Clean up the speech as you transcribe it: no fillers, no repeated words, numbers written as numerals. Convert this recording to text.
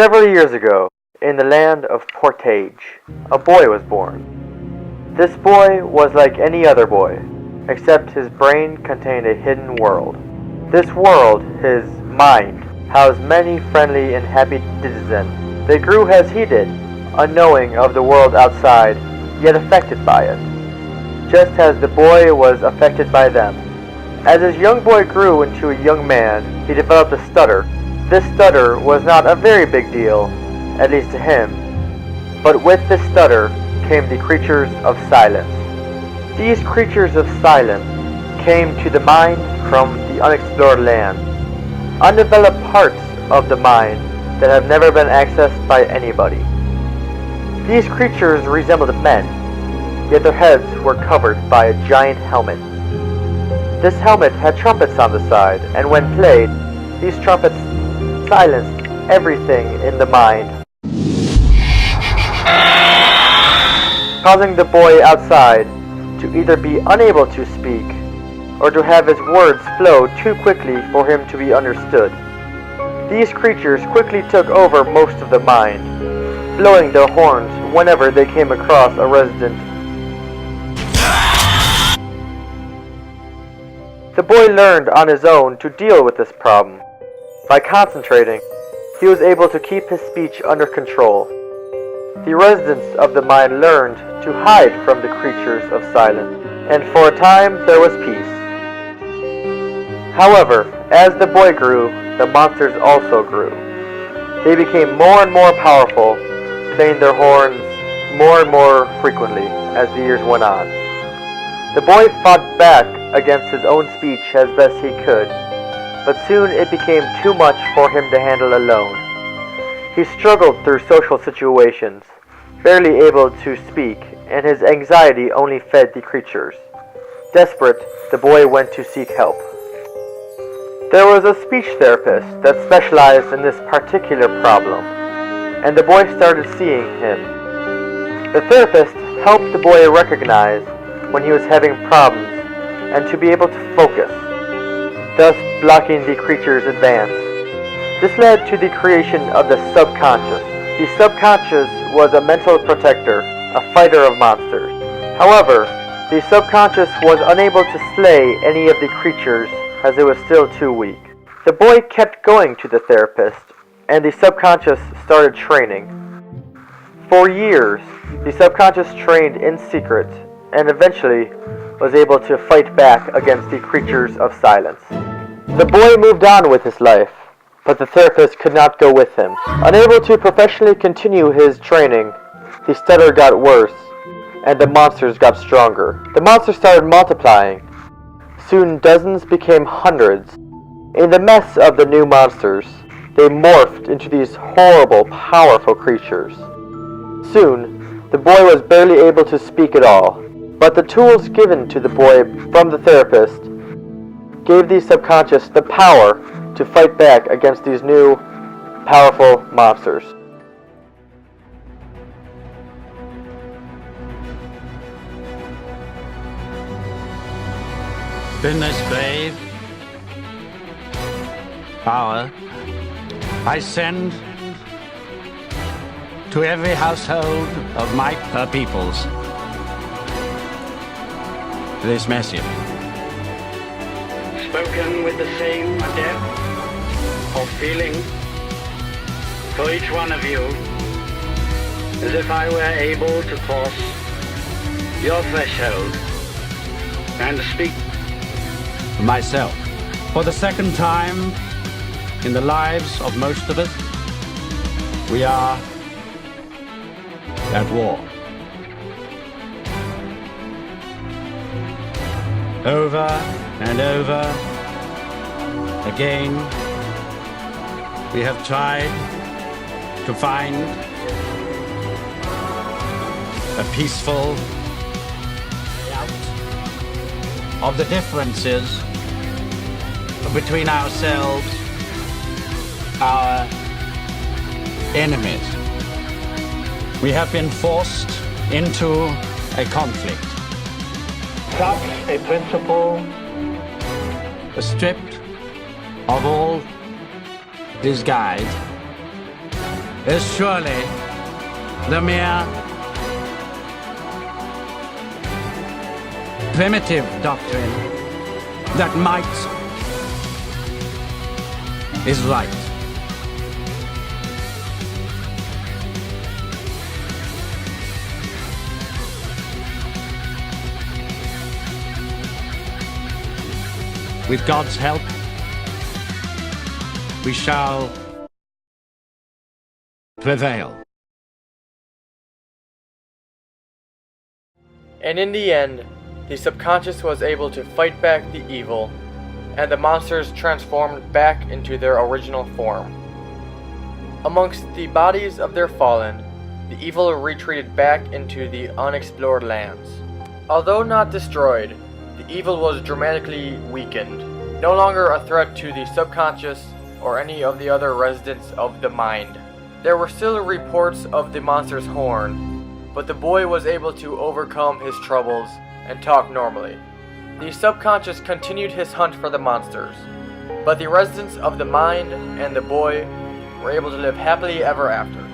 Several years ago, in the land of Portage, a boy was born. This boy was like any other boy, except his brain contained a hidden world. This world, his mind, housed many friendly and happy citizens. They grew as he did, unknowing of the world outside, yet affected by it, just as the boy was affected by them. As his young boy grew into a young man, he developed a stutter. This stutter was not a very big deal, at least to him, but with this stutter came the creatures of silence. These creatures of silence came to the mind from the unexplored land, undeveloped parts of the mind that have never been accessed by anybody. These creatures resembled men, yet their heads were covered by a giant helmet. This helmet had trumpets on the side, and when played, these trumpets silenced everything in the mind, causing the boy outside to either be unable to speak or to have his words flow too quickly for him to be understood. These creatures quickly took over most of the mind, blowing their horns whenever they came across a resident. The boy learned on his own to deal with this problem. By concentrating, he was able to keep his speech under control. The residents of the mine learned to hide from the creatures of silence, and for a time there was peace. However, as the boy grew, the monsters also grew. They became more and more powerful, playing their horns more and more frequently as the years went on. The boy fought back against his own speech as best he could, but soon it became too much for him to handle alone. He struggled through social situations, barely able to speak, and his anxiety only fed the creatures. Desperate, the boy went to seek help. There was a speech therapist that specialized in this particular problem, and the boy started seeing him. The therapist helped the boy recognize when he was having problems and to be able to focus, thus blocking the creature's advance. This led to the creation of the subconscious. The subconscious was a mental protector, a fighter of monsters. However, the subconscious was unable to slay any of the creatures as it was still too weak. The boy kept going to the therapist, and the subconscious started training. For years, the subconscious trained in secret, and eventually was able to fight back against the creatures of silence. The boy moved on with his life, but the therapist could not go with him. Unable to professionally continue his training, the stutter got worse, and the monsters got stronger. The monsters started multiplying. Soon dozens became hundreds. In the mess of the new monsters, they morphed into these horrible, powerful creatures. Soon, the boy was barely able to speak at all, but the tools given to the boy from the therapist gave the subconscious the power to fight back against these new, powerful monsters. In this grave hour, I send to every household of my peoples this message. Spoken with the same depth of feeling for each one of you, as if I were able to cross your threshold and to speak for myself. For the second time in the lives of most of us, we are at war. Over and over again, we have tried to find a peaceful way out of the differences between ourselves, our enemies. We have been forced into a conflict. Such a principle, stripped of all disguise, is surely the mere primitive doctrine that might is right. With God's help, we shall prevail. And in the end, the subconscious was able to fight back the evil, and the monsters transformed back into their original form. Amongst the bodies of their fallen, the evil retreated back into the unexplored lands. Although not destroyed, the evil was dramatically weakened, no longer a threat to the subconscious or any of the other residents of the mind. There were still reports of the monster's horn, but the boy was able to overcome his troubles and talk normally. The subconscious continued his hunt for the monsters, but the residents of the mind and the boy were able to live happily ever after.